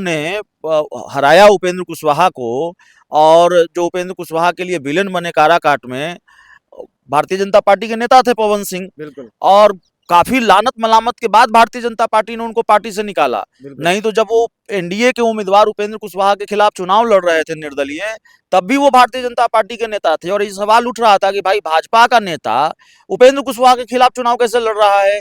ने हराया उपेंद्र कुशवाहा को, और जो उपेंद्र कुशवाहा के लिए विलेन बने काराकाट में भारतीय जनता पार्टी के नेता थे पवन सिंह। बिल्कुल और काफी लानत मलामत के बाद भारतीय जनता पार्टी ने उनको पार्टी से निकाला। बिल्कुल नहीं तो जब वो एनडीए के उम्मीदवार उपेंद्र कुशवाहा के खिलाफ चुनाव लड़ रहे थे निर्दलीय, तब भी वो भारतीय जनता पार्टी के नेता थे। और ये सवाल उठ रहा था कि भाई भाजपा का नेता उपेंद्र कुशवाहा के खिलाफ चुनाव कैसे लड़ रहा है,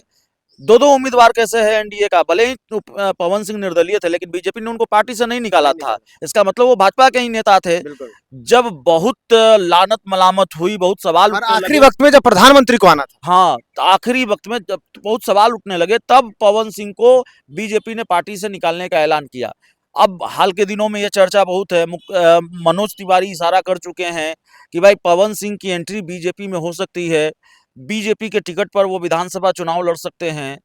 दो दो उम्मीदवार कैसे है एनडीए का। भले ही पवन सिंह निर्दलीय थे, लेकिन बीजेपी ने उनको पार्टी से नहीं निकाला नहीं था। निकाला। इसका मतलब वो भाजपा के ही नेता थे। बिल्कुल जब बहुत लानत मलामत हुई, बहुत सवाल और उठने आखिरी लगे, वक्त में जब प्रधानमंत्री को आना था। हाँ, तो आखिरी वक्त में जब बहुत सवाल उठने लगे, तब पवन सिंह को बीजेपी ने पार्टी से निकालने का ऐलान किया। अब हाल के दिनों में ये चर्चा बहुत है, मनोज तिवारी इशारा कर चुके हैं कि भाई पवन सिंह की एंट्री बीजेपी में हो सकती है, बीजेपी के टिकट पर वो विधानसभा चुनाव लड़ सकते हैं।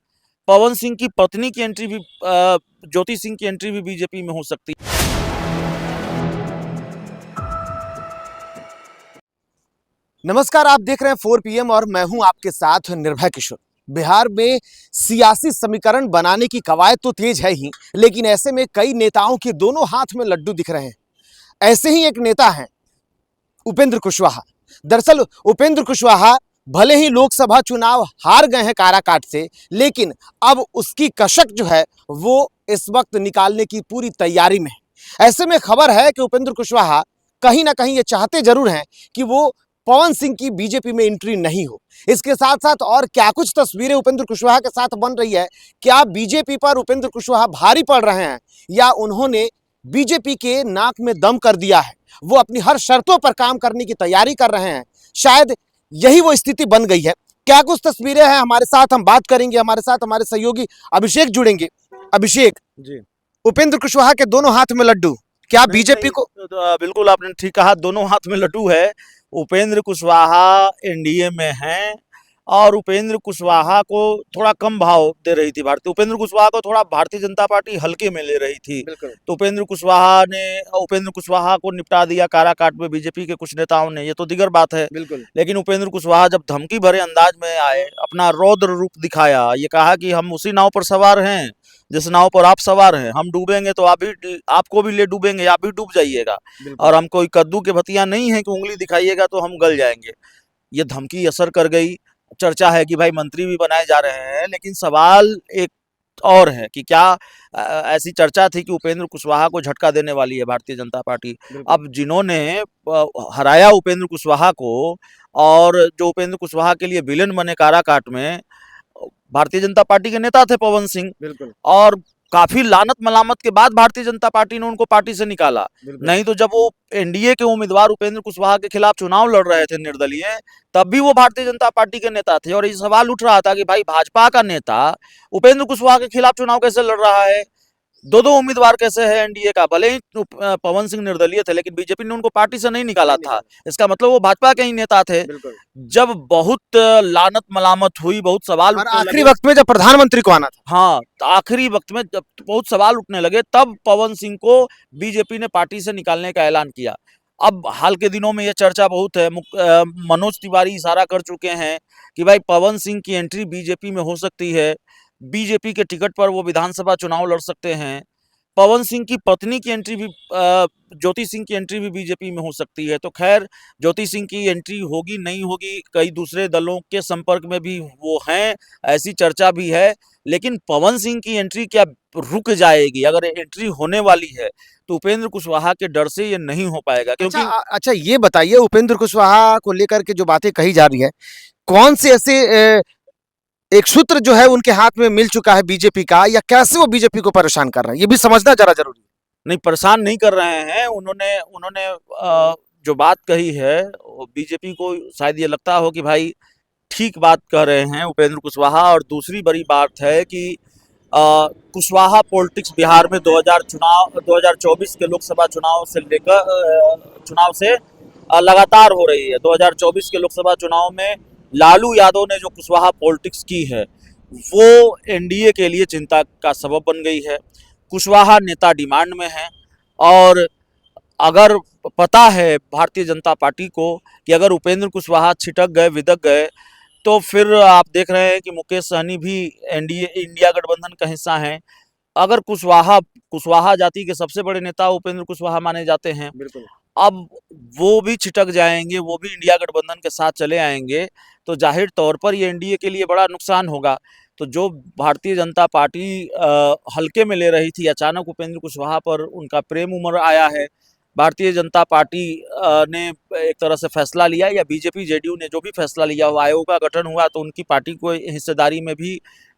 पवन सिंह की पत्नी की एंट्री भी, ज्योति सिंह की एंट्री भी बीजेपी में हो सकती है। नमस्कार, आप देख रहे हैं 4 PM और मैं हूं आपके साथ निर्भय किशोर। बिहार में सियासी समीकरण बनाने की कवायद तो तेज है ही, लेकिन ऐसे में कई नेताओं के दोनों हाथ में लड्डू दिख रहे हैं। ऐसे ही एक नेता हैं उपेंद्र कुशवाहा। दरअसल उपेंद्र कुशवाहा भले ही लोकसभा चुनाव हार गए हैं काराकाट से, लेकिन अब उसकी कशक जो है वो इस वक्त निकालने की पूरी तैयारी में है। ऐसे में खबर है कि उपेंद्र कुशवाहा कहीं ना कहीं ये चाहते जरूर हैं कि वो पवन सिंह की बीजेपी में एंट्री नहीं हो। इसके साथ साथ और क्या कुछ तस्वीरें उपेंद्र कुशवाहा के साथ बन रही है, क्या बीजेपी पर उपेंद्र कुशवाहा भारी पड़ रहे हैं या उन्होंने बीजेपी के नाक में दम कर दिया है, वो अपनी हर शर्तों पर काम करने की तैयारी कर रहे हैं, शायद यही वो स्थिति बन गई है। क्या कुछ तस्वीरें हैं हमारे साथ, हम बात करेंगे। हमारे साथ हमारे सहयोगी अभिषेक जुड़ेंगे। अभिषेक जी, उपेंद्र कुशवाहा के दोनों हाथ में लड्डू, क्या बीजेपी को बिल्कुल आपने ठीक कहा, दोनों हाथ में लड्डू है। उपेंद्र कुशवाहा एनडीए में हैं, और उपेंद्र कुशवाहा को थोड़ा कम भाव दे रही थी भारतीय, उपेंद्र कुशवाहा को थोड़ा भारतीय जनता पार्टी हल्के में ले रही थी। बिल्कुल तो उपेंद्र कुशवाहा को निपटा दिया काराकाट में बीजेपी के कुछ नेताओं ने, ये तो दिगर बात है। बिल्कुल लेकिन उपेंद्र कुशवाहा जब धमकी भरे अंदाज में आए, अपना रौद्र रूप दिखाया, ये कहा कि हम उसी नाव पर सवार हैं जिस नाव पर आप सवार हैं, हम डूबेंगे तो आप भी, आपको भी ले डूबेंगे, आप भी डूब जाइएगा, और हम कोई कद्दू के भतिया नहीं है कि उंगली दिखाइएगा तो हम गल जाएंगे। ये धमकी असर कर गई। चर्चा है कि भाई मंत्री भी बनाए जा रहे हैं, लेकिन सवाल एक और है कि क्या ऐसी चर्चा थी कि उपेंद्र कुशवाहा को झटका देने वाली है भारतीय जनता पार्टी। अब जिन्होंने हराया उपेंद्र कुशवाहा को, और जो उपेंद्र कुशवाहा के लिए विलेन बने काराकाट में भारतीय जनता पार्टी के नेता थे पवन सिंह। बिल्कुल और काफी लानत मलामत के बाद भारतीय जनता पार्टी ने उनको पार्टी से निकाला। नहीं तो जब वो एनडीए के उम्मीदवार उपेंद्र कुशवाहा के खिलाफ चुनाव लड़ रहे थे निर्दलीय, तब भी वो भारतीय जनता पार्टी के नेता थे। और ये सवाल उठ रहा था कि भाई भाजपा का नेता उपेंद्र कुशवाहा के खिलाफ चुनाव कैसे लड़ रहा है, दो दो उम्मीदवार कैसे है एनडीए का। भले ही पवन सिंह निर्दलीय थे, लेकिन बीजेपी ने उनको पार्टी से नहीं निकाला था। इसका मतलब वो भाजपा के ही नेता थे। बिल्कुल जब बहुत लानत मलामत हुई, बहुत सवाल और उठने आखिरी लगे, वक्त में जब प्रधानमंत्री को आना था। हाँ, तो आखिरी वक्त में जब बहुत सवाल उठने लगे, तब पवन सिंह को बीजेपी ने पार्टी से निकालने का ऐलान किया। अब हाल के दिनों में ये चर्चा बहुत है, मनोज तिवारी इशारा कर चुके हैं कि भाई पवन सिंह की एंट्री बीजेपी में हो सकती है, बीजेपी के टिकट पर वो विधानसभा चुनाव लड़ सकते हैं। पवन सिंह की पत्नी की एंट्री भी, ज्योति सिंह की एंट्री भी बीजेपी में हो सकती है। तो खैर, ज्योति सिंह की एंट्री होगी नहीं होगी, कई दूसरे दलों के संपर्क में भी वो हैं, ऐसी चर्चा भी है। लेकिन पवन सिंह की एंट्री क्या रुक जाएगी? अगर एंट्री होने वाली है तो उपेंद्र कुशवाहा के डर से ये नहीं हो पाएगा, क्योंकि अच्छा ये बताइए, उपेंद्र कुशवाहा को लेकर के जो बातें कही जा रही है, कौन से ऐसे एक सूत्र जो है उनके हाथ में मिल चुका है बीजेपी का, या कैसे वो बीजेपी को परेशान कर रहे हैं, ये भी समझना जरा जरूरी है। नहीं, परेशान नहीं कर रहे हैं। उन्होंने उन्होंने जो बात कही है, बीजेपी को शायद ये लगता हो कि भाई ठीक बात कह रहे हैं उपेंद्र कुशवाहा। और दूसरी बड़ी बात है कि कुशवाहा पॉलिटिक्स बिहार में 2024 के लोकसभा चुनाव से लेकर चुनाव से लगातार हो रही है। 2024 के लोकसभा चुनाव में लालू यादव ने जो कुशवाहा पॉलिटिक्स की है, वो एनडीए के लिए चिंता का सबब बन गई है। कुशवाहा नेता डिमांड में हैं, और अगर पता है भारतीय जनता पार्टी को कि अगर उपेंद्र कुशवाहा छिटक गए, विदक गए, तो फिर आप देख रहे हैं कि मुकेश सहनी भी एनडीए इंडिया गठबंधन का हिस्सा हैं। अगर कुशवाहा कुशवाहा जाति के सबसे बड़े नेता उपेंद्र कुशवाहा माने जाते हैं। बिल्कुल। अब वो भी छिटक जाएंगे, वो भी इंडिया गठबंधन के साथ चले आएंगे, तो जाहिर तौर पर ये एनडीए के लिए बड़ा नुकसान होगा। तो जो भारतीय जनता पार्टी हल्के में ले रही थी, अचानक उपेंद्र कुशवाहा पर उनका प्रेम उमड़ आया है। भारतीय जनता पार्टी ने एक तरह से फैसला लिया, या बीजेपी जेडीयू ने जो भी फैसला लिया हो, आयोग का गठन हुआ तो उनकी पार्टी को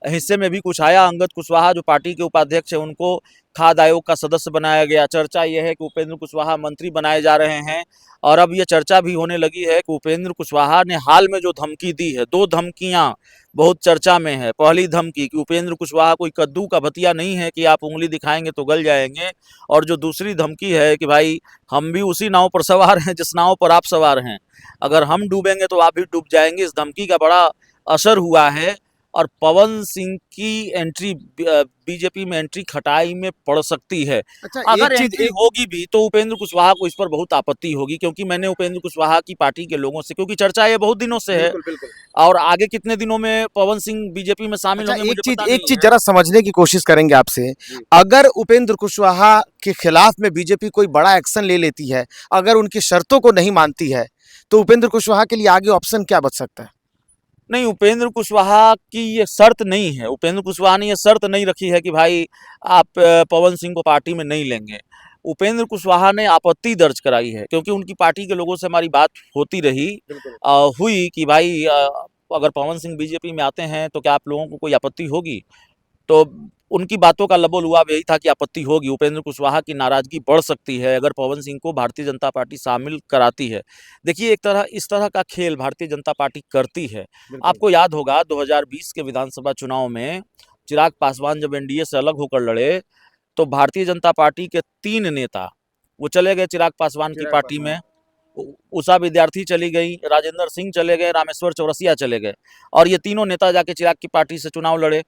हिस्से में भी कुछ आया। अंगद कुशवाहा जो पार्टी के उपाध्यक्ष है, उनको खाद्य आयोग का सदस्य बनाया गया। चर्चा यह है कि उपेंद्र कुशवाहा मंत्री बनाए जा रहे हैं, और अब ये चर्चा भी होने लगी है कि उपेंद्र कुशवाहा ने हाल में जो धमकी दी है, 2 धमकियां बहुत चर्चा में है। पहली धमकी कि उपेंद्र कुशवाहा कोई कद्दू का भतिया नहीं है कि आप उंगली दिखाएंगे तो गल जाएंगे, और जो दूसरी धमकी है कि भाई हम भी उसी नाव पर सवार हैं जिस नाव पर आप सवार हैं, अगर हम डूबेंगे तो आप भी डूब जाएंगे। इस धमकी का बड़ा असर हुआ है, और पवन सिंह की एंट्री, बीजेपी में एंट्री खटाई में पड़ सकती है। अच्छा, अगर एक चीज एंट्री होगी भी तो उपेंद्र कुशवाहा को इस पर बहुत आपत्ति होगी, क्योंकि मैंने उपेंद्र कुशवाहा की पार्टी के लोगों से, क्योंकि चर्चा ये बहुत दिनों से है, बिल्कुल बिल्कुल। और आगे कितने दिनों में पवन सिंह बीजेपी में शामिल अच्छा, होंगे मुझे पता एक नहीं चीज है। जरा समझने की कोशिश करेंगे आपसे। जी। अगर उपेंद्र कुशवाहा के खिलाफ में बीजेपी कोई बड़ा एक्शन ले लेती है, अगर उनकी शर्तों को नहीं मानती है, तो उपेंद्र कुशवाहा के लिए आगे ऑप्शन क्या बच सकता है? नहीं, उपेंद्र कुशवाहा की ये शर्त नहीं है। उपेंद्र कुशवाहा ने ये शर्त नहीं रखी है कि भाई आप पवन सिंह को पार्टी में नहीं लेंगे। उपेंद्र कुशवाहा ने आपत्ति दर्ज कराई है, क्योंकि उनकी पार्टी के लोगों से हमारी बात होती रही, हुई कि भाई अगर पवन सिंह बीजेपी में आते हैं तो क्या आप लोगों को कोई आपत्ति होगी? तो उनकी बातों का लबो-लुआब यही था कि आपत्ति होगी। उपेंद्र कुशवाहा की नाराजगी बढ़ सकती है अगर पवन सिंह को भारतीय जनता पार्टी शामिल कराती है। देखिए, इस तरह का खेल भारतीय जनता पार्टी करती है। आपको याद होगा 2020 के विधानसभा चुनाव में चिराग पासवान जब एनडीए से अलग होकर लड़े, तो भारतीय जनता पार्टी के 3 नेता वो चले गए चिराग पासवान की पार्टी में। उषा विद्यार्थी चली गई, राजेंद्र सिंह चले गए, रामेश्वर चौरसिया चले गए, और ये तीनों नेता जाके चिराग की पार्टी से चुनाव लड़े।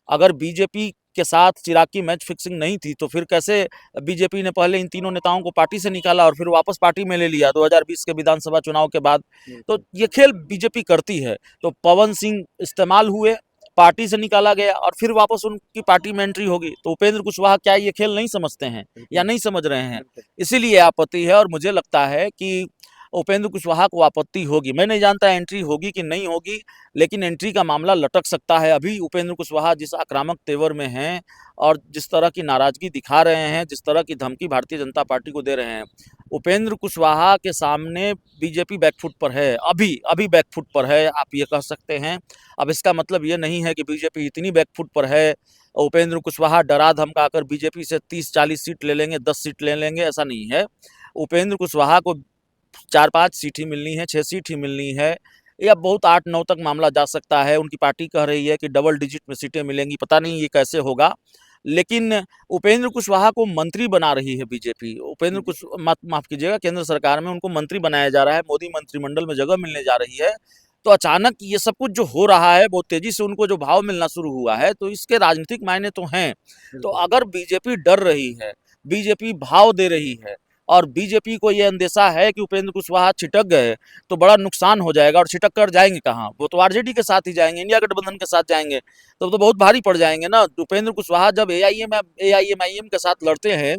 अगर बीजेपी के साथ चिराग की मैच फिक्सिंग नहीं थी, तो फिर कैसे बीजेपी ने पहले इन तीनों नेताओं को पार्टी से निकाला और फिर वापस पार्टी में ले लिया 2020 के विधानसभा चुनाव के बाद? तो ये खेल बीजेपी करती है। तो पवन सिंह इस्तेमाल हुए, पार्टी से निकाला गया, और फिर वापस उनकी पार्टी में एंट्री होगी। तो उपेंद्र कुशवाहा क्या ये खेल नहीं समझते हैं या नहीं समझ रहे हैं? इसीलिए आपत्ति है, और मुझे लगता है कि उपेंद्र कुशवाहा को आपत्ति होगी। मैं नहीं जानता एंट्री होगी कि नहीं होगी, लेकिन एंट्री का मामला लटक सकता है। अभी उपेंद्र कुशवाहा जिस आक्रामक तेवर में हैं और जिस तरह की नाराजगी दिखा रहे हैं, जिस तरह की धमकी भारतीय जनता पार्टी को दे रहे हैं, उपेंद्र कुशवाहा के सामने बीजेपी बैकफुट पर है, अभी बैकफुट पर है, आप ये कह सकते हैं। अब इसका मतलब ये नहीं है कि बीजेपी इतनी बैकफुट पर है, उपेंद्र कुशवाहा डरा धमका कर बीजेपी से 30-40 सीट ले लेंगे, 10 सीट ले लेंगे, ऐसा नहीं है। उपेंद्र कुशवाहा को 4-5 सीट ही मिलनी है, 6 सीट ही मिलनी है, या बहुत 8-9 तक मामला जा सकता है। उनकी पार्टी कह रही है कि डबल डिजिट में सीटें मिलेंगी, पता नहीं ये कैसे होगा। लेकिन उपेंद्र कुशवाहा को मंत्री बना रही है बीजेपी। उपेंद्र कुश माफ कीजिएगा, केंद्र सरकार में उनको मंत्री बनाया जा रहा है, मोदी मंत्रिमंडल में जगह मिलने जा रही है। तो अचानक ये सब कुछ जो हो रहा है, बहुत तेजी से उनको जो भाव मिलना शुरू हुआ है, तो इसके राजनीतिक मायने तो हैं। तो अगर बीजेपी डर रही है, बीजेपी भाव दे रही है, और बीजेपी को ये अंदेशा है कि उपेंद्र कुशवाहा छिटक गए तो बड़ा नुकसान हो जाएगा, और छिटक कर जाएंगे कहाँ? वो तो आरजेडी के साथ ही जाएंगे, इंडिया गठबंधन के साथ जाएंगे, तब तो बहुत भारी पड़ जाएंगे ना। उपेंद्र कुशवाहा जब एआईएमआईएम के साथ लड़ते हैं,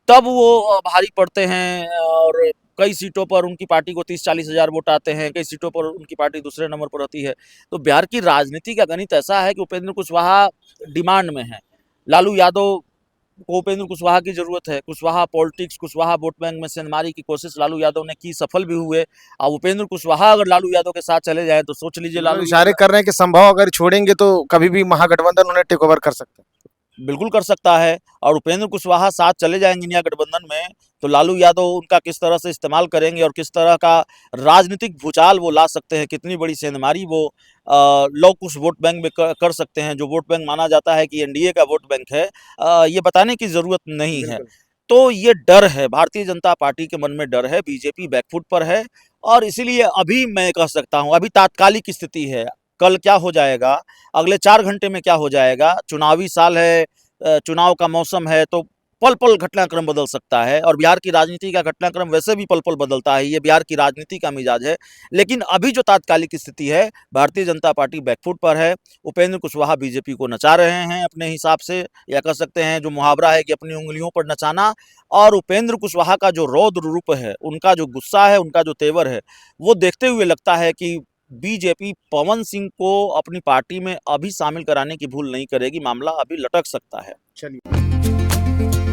तब वो भारी पड़ते हैं, और कई सीटों पर उनकी पार्टी को 30-40 हज़ार वोट आते हैं, कई सीटों पर उनकी पार्टी दूसरे नंबर पर रहती है। तो बिहार की राजनीति का गणित ऐसा है कि उपेंद्र कुशवाहा डिमांड में है। लालू यादव को उपेंद्र कुशवाहा की जरूरत है। Kushwaha politics, Kushwaha vote bank में सेंधमारी की कोशिश लालू यादव ने की, सफल भी हुए। अब उपेंद्र कुशवाहा अगर लालू यादव के साथ चले जाए तो सोच लीजिए, लालू इशारे कर रहे हैं कि संभव अगर छोड़ेंगे तो कभी भी महागठबंधन उन्हें टेक ओवर कर सकते हैं। बिल्कुल कर सकता है, और उपेंद्र कुशवाहा साथ चले जाएंगे इंडिया गठबंधन में, तो लालू यादव उनका किस तरह से इस्तेमाल करेंगे और किस तरह का राजनीतिक भूचाल वो ला सकते हैं, कितनी बड़ी सेंधमारी वो लौकुश वोट बैंक में कर सकते हैं, जो वोट बैंक माना जाता है कि एनडीए का वोट बैंक है, ये बताने की जरूरत नहीं है। तो ये डर है, भारतीय जनता पार्टी के मन में डर है, बीजेपी बैकफुट पर है, और इसीलिए अभी मैं कह सकता हूँ अभी तात्कालिक स्थिति है। कल क्या हो जाएगा, अगले 4 घंटे में क्या हो जाएगा, चुनावी साल है, चुनाव का मौसम है, तो पल पल घटनाक्रम बदल सकता है, और बिहार की राजनीति का घटनाक्रम वैसे भी पल पल बदलता है, ये बिहार की राजनीति का मिजाज है। लेकिन अभी जो तात्कालिक स्थिति है, भारतीय जनता पार्टी बैकफुट पर है। उपेंद्र कुशवाहा बीजेपी को नचा रहे हैं अपने हिसाब से, या कह सकते हैं जो मुहावरा है कि अपनी उंगलियों पर नचाना। और उपेंद्र कुशवाहा का जो रौद्र रूप है, उनका जो गुस्सा है, उनका जो तेवर है, वो देखते हुए लगता है कि बीजेपी पवन सिंह को अपनी पार्टी में अभी शामिल कराने की भूल नहीं करेगी, मामला अभी लटक सकता है। चलिए।